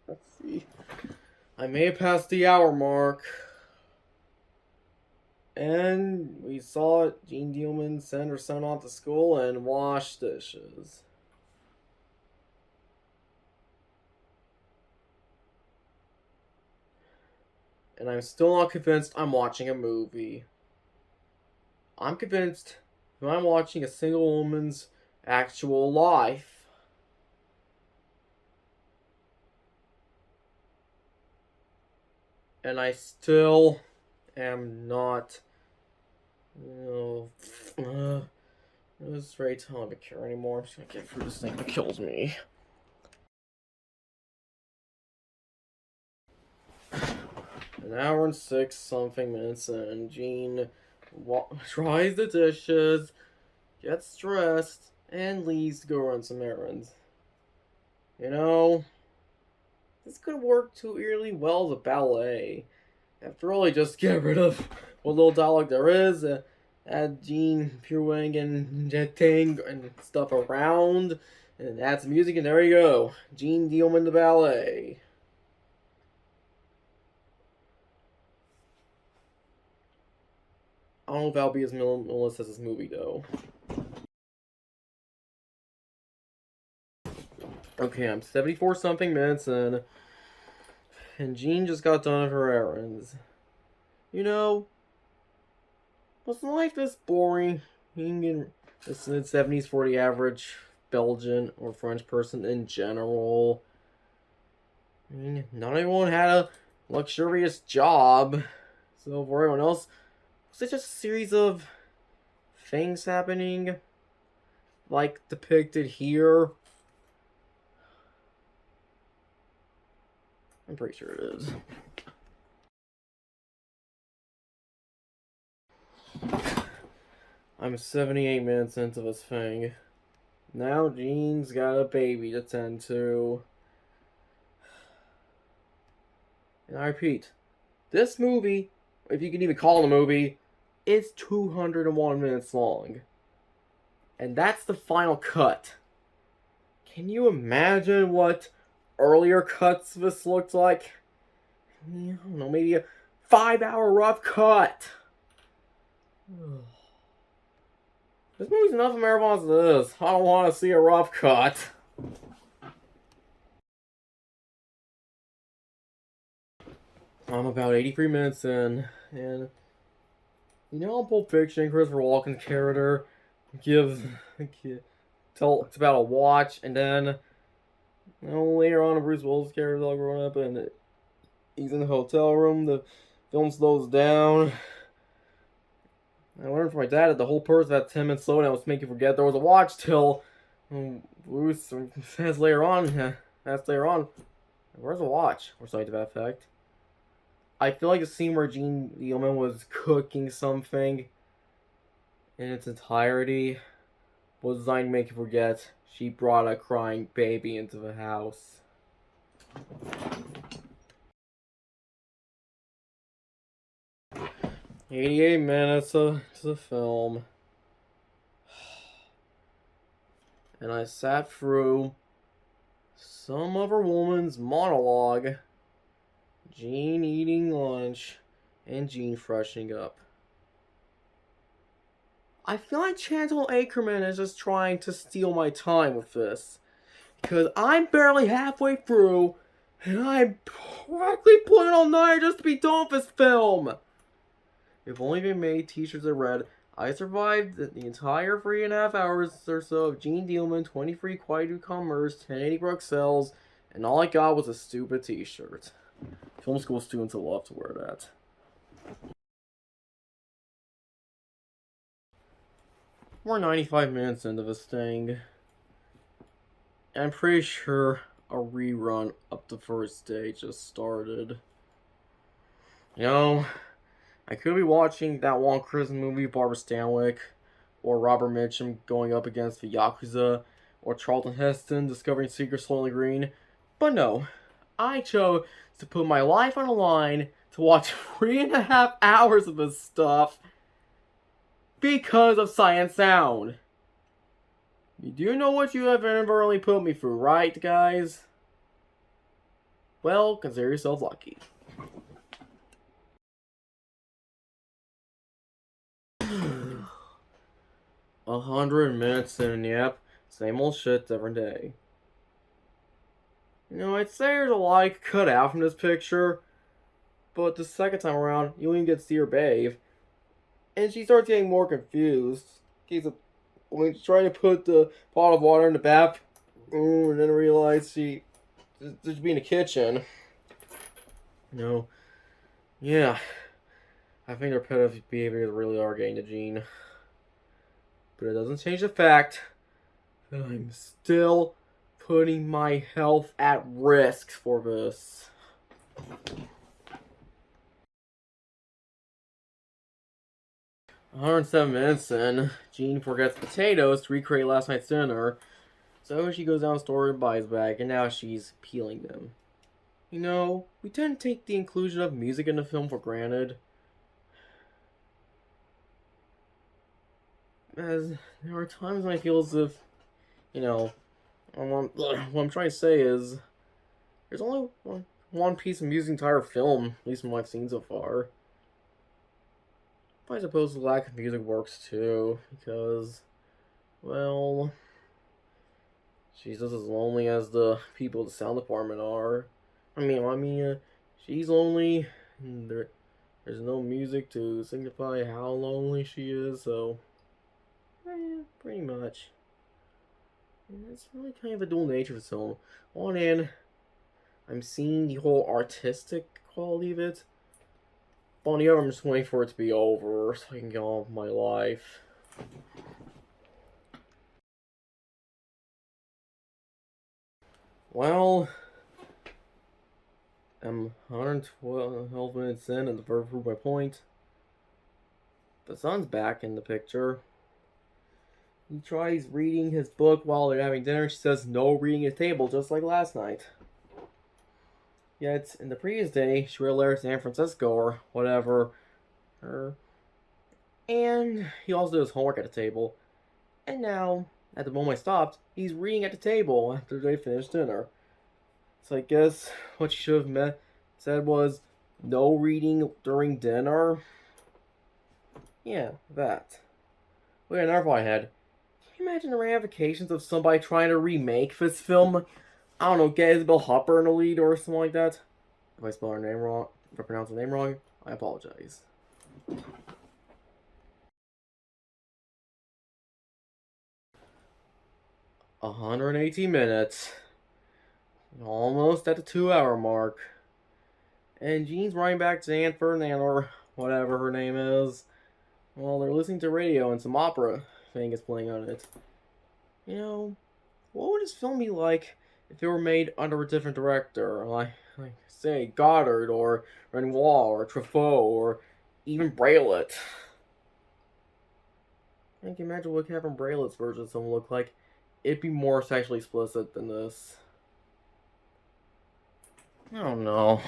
Let's see. I may have passed the hour mark. And we saw Jeanne Dielman send her son off to school and wash dishes. And I'm still not convinced I'm watching a movie. I'm convinced that I'm watching a single woman's actual life. And I still am not. This very time to care anymore. I'm just gonna get through this thing that kills me. An hour and 6-something minutes in, Jeanne tries the dishes, gets dressed, and leaves to go run some errands. You know, this could work too eerily well as a ballet. After all, you just get rid of what little dialogue there is, add Jeanne pirouetting and jetting and stuff around, and add some music, and there you go. Jeanne Dielman the ballet. I don't know if that'll be as minimalist as this movie, though. Okay, I'm 74-something minutes in, and Jeanne just got done with her errands. You know, was life this boring? Being this mid-70s for the average Belgian or French person in general. I mean, not everyone had a luxurious job, so for everyone else, was it just a series of things happening, like depicted here? I'm pretty sure it is. I'm 78 minutes into this thing. Now Jeanne's got a baby to tend to. And I repeat, this movie, if you can even call it a movie, is 201 minutes long. And that's the final cut. Can you imagine what earlier cuts this looked like? I don't know, maybe a 5-hour rough cut. This movie's enough Americans as it is. I don't want to see a rough cut. I'm about 83 minutes in, and you know, in Pulp Fiction, Christopher Walken's character talks about a watch, and then later on, Bruce Willis' character's all grown up, and he's in the hotel room. The film slows down. I learned from my dad that the whole purpose of that 10-minute slowdown was to make you forget there was a watch till Bruce says later on, where's the watch? Or something to that effect. I feel like the scene where Jeanne Dielman was cooking something in its entirety was designed to make you forget she brought a crying baby into the house. 88 minutes to the film. And I sat through some other woman's monologue, Jeanne eating lunch, and Jeanne freshening up. I feel like Chantal Akerman is just trying to steal my time with this. Because I'm barely halfway through, and I'm practically pulling all night just to be done with this film. If only they made t-shirts that read, I survived the entire 3.5 hours or so of Jeanne Dielman, 23 quiet newcomers, 1080 Bruxelles, and all I got was a stupid t-shirt. Film school students will love to wear that. We're 95 minutes into this thing. I'm pretty sure a rerun up the first day just started. You know, I could be watching that one Christmas movie, Barbara Stanwyck, or Robert Mitchum going up against the Yakuza, or Charlton Heston discovering secrets Soylent Green, but no, I chose to put my life on the line to watch 3.5 hours of this stuff because of Science Sound. You do know what you have inadvertently put me through, right, guys? Well, consider yourself lucky. 100 minutes in, yep. Same old shit, different day. You know, I'd say there's a lot I could cut out from this picture, but the second time around, you even get to see her bathe, and she starts getting more confused. When she's trying to put the pot of water in the bath, and then realize she should be in the kitchen. No, yeah, I think their repetitive behaviors really are getting to Jeanne, but it doesn't change the fact that I'm still putting my health at risk for this. "107 minutes in, Jeanne forgets potatoes to recreate last night's dinner, so she goes down the store and buys back, and now she's peeling them. You know, we tend to take the inclusion of music in the film for granted, as there are times when I feel as if, you know, what I'm trying to say is, there's only one piece of music in the entire film, at least from what I've seen so far. But I suppose the lack of music works too, because, well, she's just as lonely as the people at the sound department are. She's lonely. And there's no music to signify how lonely she is, so pretty much. And it's really kind of a dual nature of this film. On one hand, I'm seeing the whole artistic quality of it. But on the other, I'm just waiting for it to be over so I can get on with my life. Well, I'm 112 minutes in and the verb proved my point. The son's back in the picture. He tries reading his book while they're having dinner. She says no reading at table, just like last night. Yet, in the previous day, she wrote letters to San Francisco or whatever. And he also does homework at the table. And now, at the moment I stopped, he's reading at the table after they finished dinner. So I guess what she should have said was no reading during dinner. Yeah, that. Wait, another thought I had. Can you imagine the ramifications of somebody trying to remake this film? I don't know, get Isabel Hopper in the lead or something like that. If I spell her name wrong, if I pronounce her name wrong, I apologize. 118 minutes. Almost at the 2-hour mark. And Jeanne's running back to Aunt Ferdinand, or whatever her name is. Well, they're listening to radio and some opera thing is playing on it. You know, what would this film be like if it were made under a different director? Like say, Goddard, or Renoir, or Truffaut, or even Braylett. I can imagine what Kevin Braylett's version of someone look like. It'd be more sexually explicit than this. I don't know.